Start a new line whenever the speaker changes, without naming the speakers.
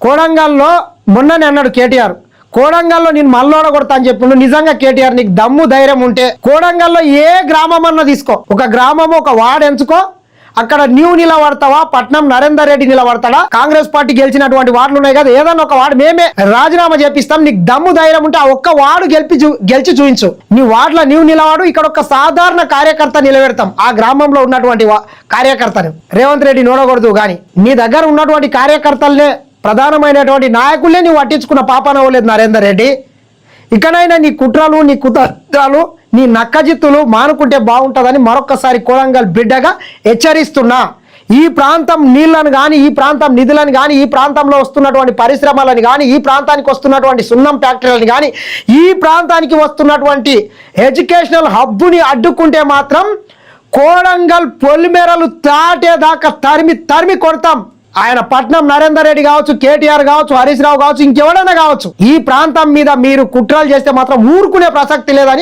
కోడంగల్లో మొన్ననే అన్నాడు కేటీఆర్, కోడంగల్లో నేను మల్లోడ కొడతా అని చెప్పిండు. నిజంగా కేటీఆర్ నీకు దమ్ము ధైర్యం ఉంటే కోడంగల్లో ఏ గ్రామం అన్నా తీసుకో, ఒక గ్రామము ఒక వార్డు ఎంచుకో, అక్కడ నీవు నిలబడతావా, పట్నం నరేందర్ రెడ్డి నిలబడతాడా, కాంగ్రెస్ పార్టీ గెలిచినటువంటి వార్డులు ఉన్నాయి కదా, ఏదన్నా ఒక వార్డు మేమే రాజీనామా చేపిస్తాం, నీకు దమ్ము ధైర్యం ఉంటే ఆ ఒక్క వార్డు గెలిచి చూపించు. నీ వార్డులో నీవు నిలవాడు, ఇక్కడ ఒక సాధారణ కార్యకర్త నిలబెడతాం, ఆ గ్రామంలో ఉన్నటువంటి కార్యకర్తను. రేవంత్ రెడ్డి నోడకూడదు కానీ నీ దగ్గర ఉన్నటువంటి కార్యకర్తలనే ప్రధానమైనటువంటి నాయకులే నువ్వు పట్టించుకున్న పాపనవ్వలేదు నరేందర్ రెడ్డి. ఇకనైనా నీ కుట్రలు, నీ కుతంత్రాలు, నీ నక్కజిత్తులు మానుకుంటే బాగుంటుందని మరొక్కసారి కోడంగల్ బిడ్డగా హెచ్చరిస్తున్నా. ఈ ప్రాంతం నీళ్లను కానీ, ఈ ప్రాంతం నిధులను కానీ, ఈ ప్రాంతంలో వస్తున్నటువంటి పరిశ్రమలను కానీ, ఈ ప్రాంతానికి వస్తున్నటువంటి సున్నం ఫ్యాక్టరీలను కానీ, ఈ ప్రాంతానికి వస్తున్నటువంటి ఎడ్యుకేషనల్ హబ్బుని అడ్డుకుంటే మాత్రం కోడంగల్ పొలిమేరలు దాటేదాకా తరిమి కొడతాం. ఆయన పట్నం నరేందర్ రెడ్డి కావచ్చు, కేటీఆర్ కావచ్చు, హరీష్ రావు కావచ్చు, ఇంకెవడైనా కావచ్చు, ఈ ప్రాంతం మీద మీరు కుట్రలు చేస్తే మాత్రం ఊరుకునే ప్రసక్తి లేదని